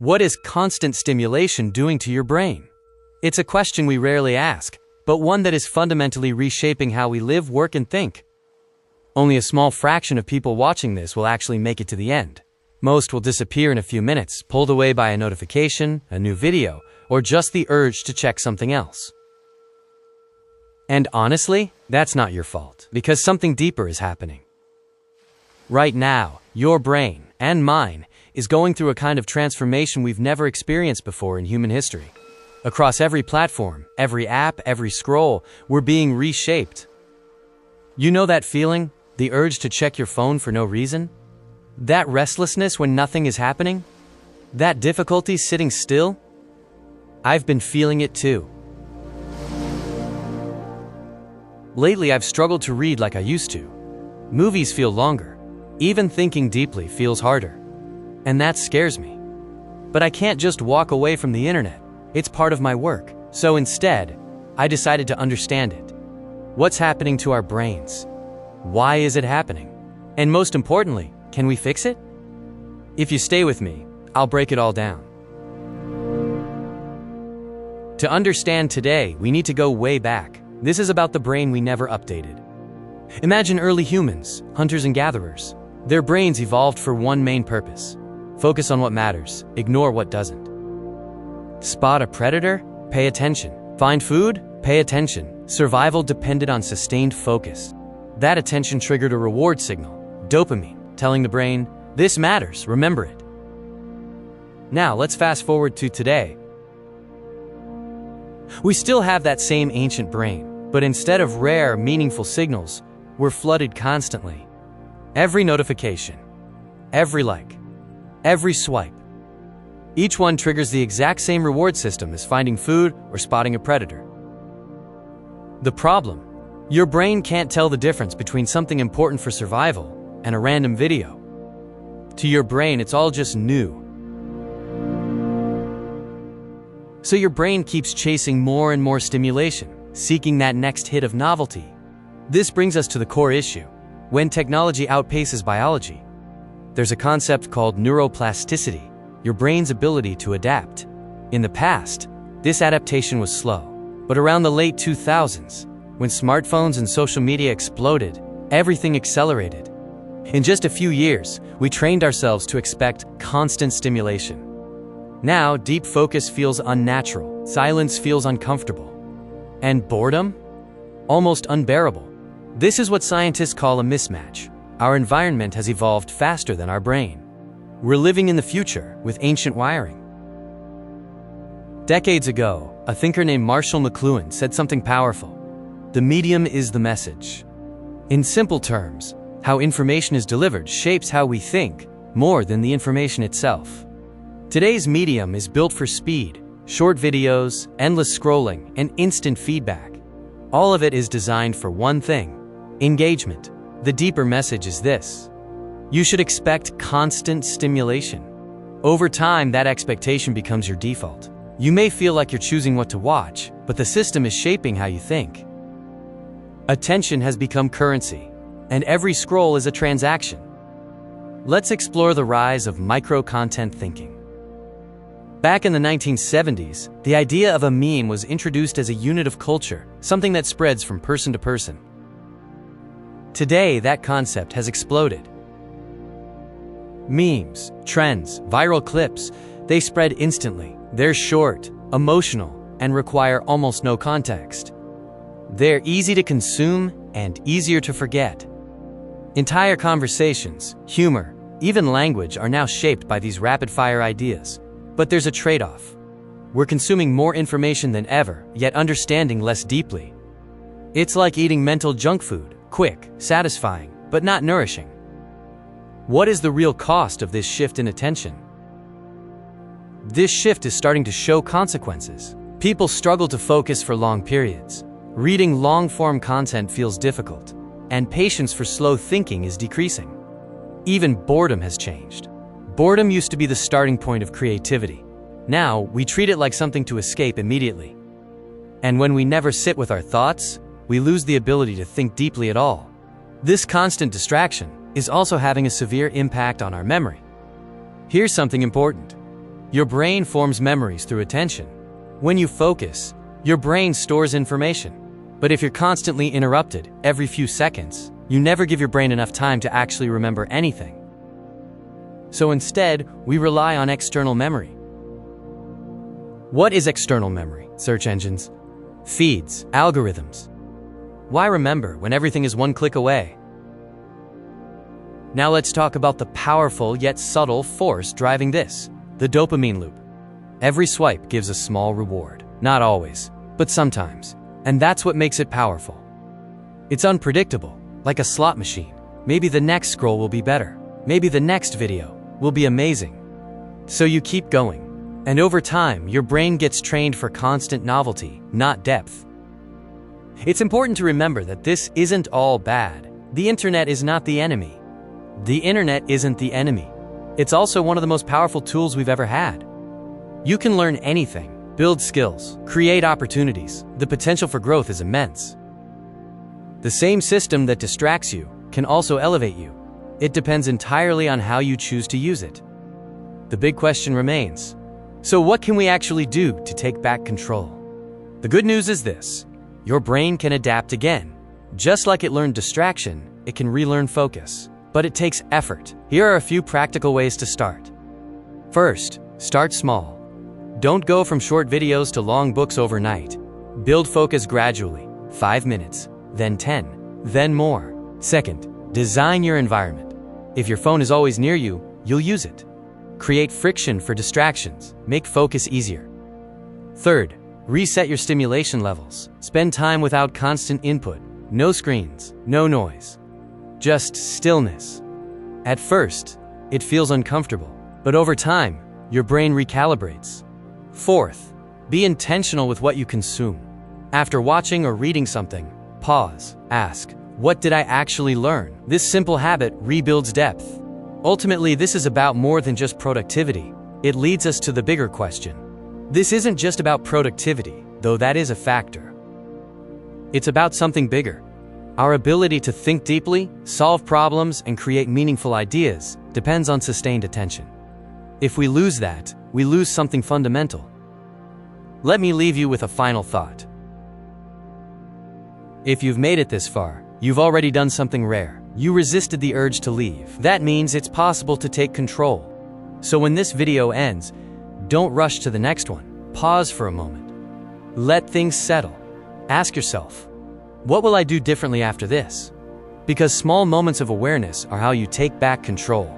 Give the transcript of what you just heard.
What is constant stimulation doing to your brain? It's a question we rarely ask, but one that is fundamentally reshaping how we live, work, and think. Only a small fraction of people watching this will actually make it to the end. Most will disappear in a few minutes, pulled away by a notification, a new video, or just the urge to check something else. And honestly, that's not your fault, because something deeper is happening. Right now, your brain, and mine, is going through a kind of transformation we've never experienced before in human history. Across every platform, every app, every scroll, we're being reshaped. You know that feeling? The urge to check your phone for no reason? That restlessness when nothing is happening? That difficulty sitting still? I've been feeling it too. Lately, I've struggled to read like I used to. Movies feel longer. Even thinking deeply feels harder. And that scares me. But I can't just walk away from the internet. It's part of my work. So instead, I decided to understand it. What's happening to our brains? Why is it happening? And most importantly, can we fix it? If you stay with me, I'll break it all down. To understand today, we need to go way back. This is about the brain we never updated. Imagine early humans, hunters and gatherers. Their brains evolved for one main purpose. Focus on what matters, ignore what doesn't. Spot a predator? Pay attention. Find food? Pay attention. Survival depended on sustained focus. That attention triggered a reward signal, dopamine, telling the brain, this matters, remember it. Now let's fast forward to today. We still have that same ancient brain, but instead of rare, meaningful signals, we're flooded constantly. Every notification, every like, every swipe. Each one triggers the exact same reward system as finding food or spotting a predator. The problem? Your brain can't tell the difference between something important for survival and a random video. To your brain, it's all just new. So your brain keeps chasing more and more stimulation, seeking that next hit of novelty. This brings us to the core issue. When technology outpaces biology, there's a concept called neuroplasticity, your brain's ability to adapt. In the past, this adaptation was slow, but around the late 2000s, when smartphones and social media exploded, everything accelerated. In just a few years, we trained ourselves to expect constant stimulation. Now, deep focus feels unnatural, silence feels uncomfortable, and boredom? Almost unbearable. This is what scientists call a mismatch. Our environment has evolved faster than our brain. We're living in the future with ancient wiring. Decades ago, a thinker named Marshall McLuhan said something powerful. The medium is the message. In simple terms, how information is delivered shapes how we think, more than the information itself. Today's medium is built for speed, short videos, endless scrolling, and instant feedback. All of it is designed for one thing: engagement. The deeper message is this: you should expect constant stimulation. Over time, that expectation becomes your default. You may feel like you're choosing what to watch, but the system is shaping how you think. Attention has become currency, and every scroll is a transaction. Let's explore the rise of micro-content thinking. Back in the 1970s, the idea of a meme was introduced as a unit of culture, something that spreads from person to person. Today, that concept has exploded. Memes, trends, viral clips, they spread instantly. They're short, emotional, and require almost no context. They're easy to consume and easier to forget. Entire conversations, humor, even language are now shaped by these rapid-fire ideas. But there's a trade-off. We're consuming more information than ever, yet understanding less deeply. It's like eating mental junk food, quick, satisfying, but not nourishing. What is the real cost of this shift in attention? This shift is starting to show consequences. People struggle to focus for long periods. Reading long-form content feels difficult, and patience for slow thinking is decreasing. Even boredom has changed. Boredom used to be the starting point of creativity. Now, we treat it like something to escape immediately. And when we never sit with our thoughts, we lose the ability to think deeply at all. This constant distraction is also having a severe impact on our memory. Here's something important. Your brain forms memories through attention. When you focus, your brain stores information. But if you're constantly interrupted every few seconds, you never give your brain enough time to actually remember anything. So instead, we rely on external memory. What is external memory? Search engines, feeds, algorithms. Why remember when everything is one click away? Now let's talk about the powerful yet subtle force driving this, the dopamine loop. Every swipe gives a small reward. Not always, but sometimes. And that's what makes it powerful. It's unpredictable, like a slot machine. Maybe the next scroll will be better. Maybe the next video will be amazing. So you keep going. And over time, your brain gets trained for constant novelty, not depth. It's important to remember that this isn't all bad. The internet is not the enemy. The internet isn't the enemy. It's also one of the most powerful tools we've ever had. You can learn anything, build skills, create opportunities. The potential for growth is immense. The same system that distracts you can also elevate you. It depends entirely on how you choose to use it. The big question remains, so what can we actually do to take back control? The good news is this: your brain can adapt again. Just like it learned distraction, it can relearn focus. But it takes effort. Here are a few practical ways to start. First, start small. Don't go from short videos to long books overnight. Build focus gradually, 5 minutes, then 10, then more. Second, design your environment. If your phone is always near you, you'll use it. Create friction for distractions. Make focus easier. Third, reset your stimulation levels. Spend time without constant input. No screens, no noise. Just stillness. At first, it feels uncomfortable, but over time, your brain recalibrates. Fourth, be intentional with what you consume. After watching or reading something, pause, ask, what did I actually learn? This simple habit rebuilds depth. Ultimately, this is about more than just productivity. It leads us to the bigger question. This isn't just about productivity, though that is a factor. It's about something bigger. Our ability to think deeply, solve problems, and create meaningful ideas depends on sustained attention. If we lose that, we lose something fundamental. Let me leave you with a final thought. If you've made it this far, you've already done something rare. You resisted the urge to leave. That means it's possible to take control. So when this video ends, don't rush to the next one. Pause for a moment. Let things settle. Ask yourself, what will I do differently after this? Because small moments of awareness are how you take back control.